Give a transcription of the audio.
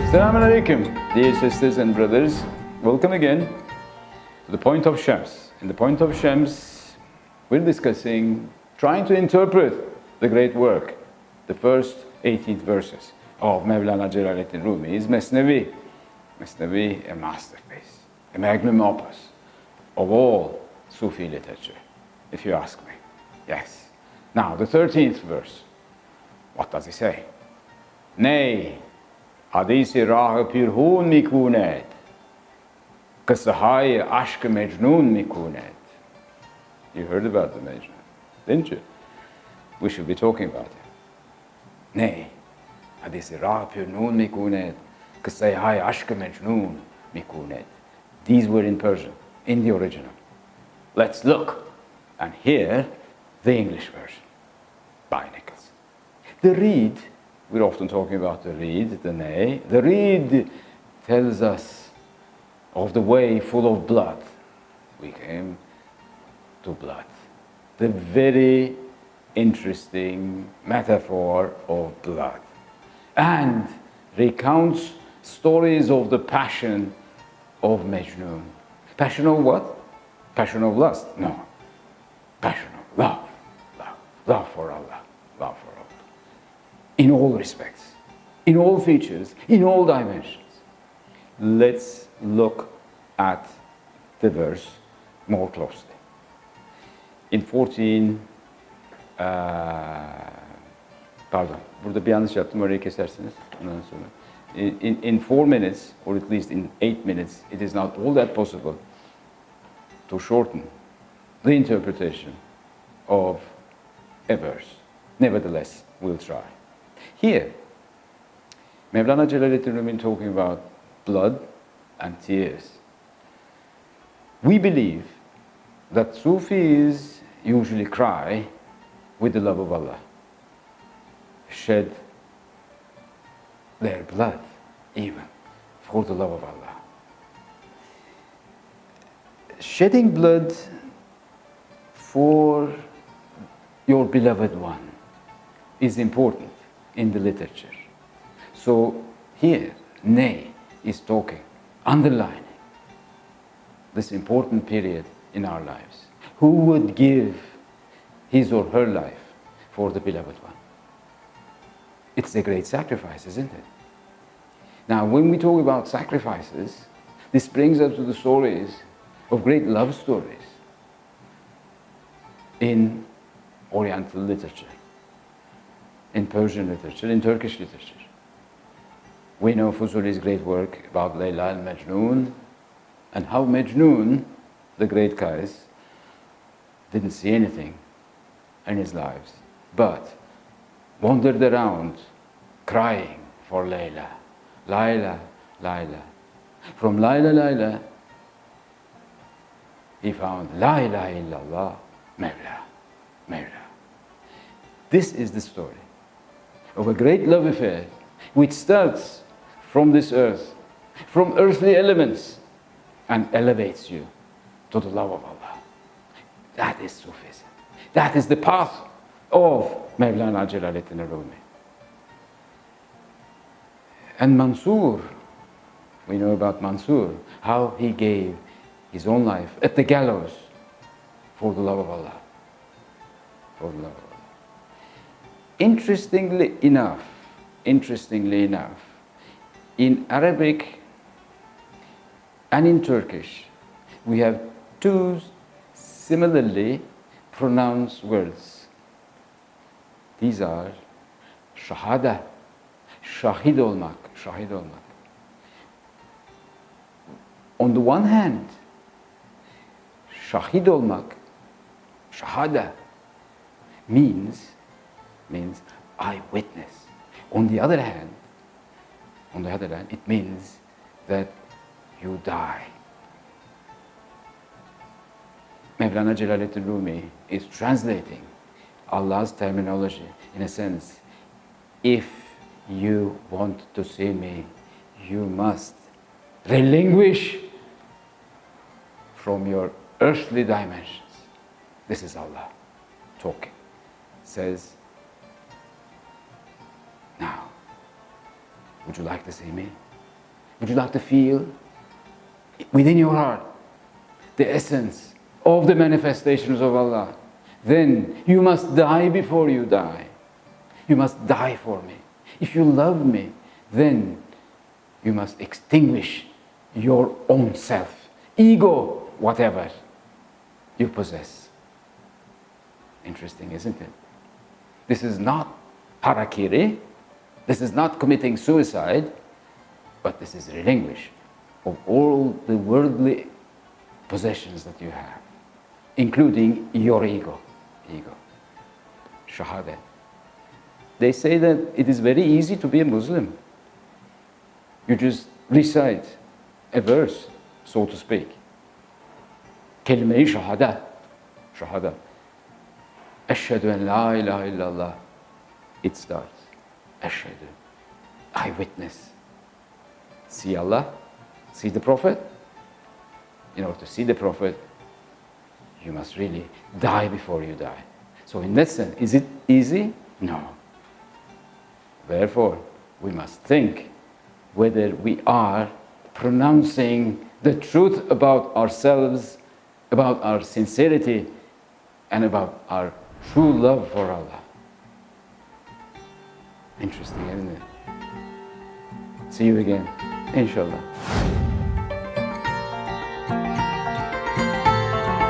Assalamu alaikum, dear sisters and brothers. Welcome again to the Point of Shams. In the Point of Shams, we're discussing, trying to interpret the great work, the first 18 verses of Mawlana Jalaluddin Rumi's Mathnavi. Mathnavi, a masterpiece, a magnum opus of all Sufi literature, if you ask me. Yes. Now, the 13th verse, what does he say? Nay, hadisi rah pirhun mikunet, qissahay ashk majnoon mikunet. You heard about the Majnun, didn't you? We should be talking about it. Nay, hadisi rah pirhun mikunet, qissahay ashk majnoon mikunet. These were in Persian, in the original. Let's look and hear the English version by Nichols. The reed, we're often talking about the reed, the nay. The reed tells us of the way full of blood. We came to blood. The very interesting metaphor of blood. And recounts stories of the passion of Majnun. Passion of what? Passion of lust? No. Passion of love. Love for Allah. Love for Allah. In all respects, in all features, in all dimensions. Let's look at the verse more closely. In 14, pardon, burada bir yanlış yaptım, orayı kesersiniz. Ondan sonra. In 4 minutes, or at least in 8 minutes, it is not all that possible to shorten the interpretation of a verse. Nevertheless, we'll try. Here, Mawlana Jalaluddin Rumi talking about blood and tears. We believe that Sufis usually cry with the love of Allah, shed their blood even for the love of Allah. Shedding blood for your beloved one is important in the literature. So here, Nay is talking, underlining this important period in our lives. Who would give his or her life for the beloved one? It's a great sacrifice, isn't it? Now, when we talk about sacrifices, this brings us to the stories of great love stories in Oriental literature, in Persian literature, in Turkish literature. We know Fuzuli's great work about Layla and Majnun, and how Majnun, the great Qais, didn't see anything in his lives, but wandered around crying for Layla. Layla, Layla. From Layla, Layla, he found La ilaha illallah, Mawla, Mawla. This is the story of a great love affair which starts from this earth, from earthly elements, and elevates you to the love of Allah. That is Sufism. That is the path of Mawlana Jalaluddin Rumi. And Mansur, we know about Mansur, how he gave his own life at the gallows for the love of Allah. For the love of Allah. Interestingly enough, in Arabic and in Turkish, we have two similarly pronounced words. These are shahada, shahid olmak, shahid olmak. On the one hand, shahid olmak, shahada, means eyewitness. On the other hand, it means that you die. Mawlana Jalaluddin Rumi is translating Allah's terminology in a sense. If you want to see me, you must relinquish from your earthly dimensions. This is Allah talking. Says, now, would you like to see me? Would you like to feel within your heart the essence of the manifestations of Allah? Then you must die before you die. You must die for me. If you love me, then you must extinguish your own self, ego, whatever you possess. Interesting, isn't it? This is not harakiri, this is not committing suicide, but this is relinquish of all the worldly possessions that you have, including your ego. Shahada. They say that it is very easy to be a Muslim. You just recite a verse, so to speak. Kelime-i shahada. Shahada. Ashhadu an la ilaha illallah. It starts. Ashhadu. I witness. See Allah? See the Prophet? In order to see the Prophet, you must really die before you die. So in that sense, is it easy? No. Therefore, we must think whether we are pronouncing the truth about ourselves, about our sincerity, and about our true love for Allah. Interesting, isn't it? See you again, inshallah.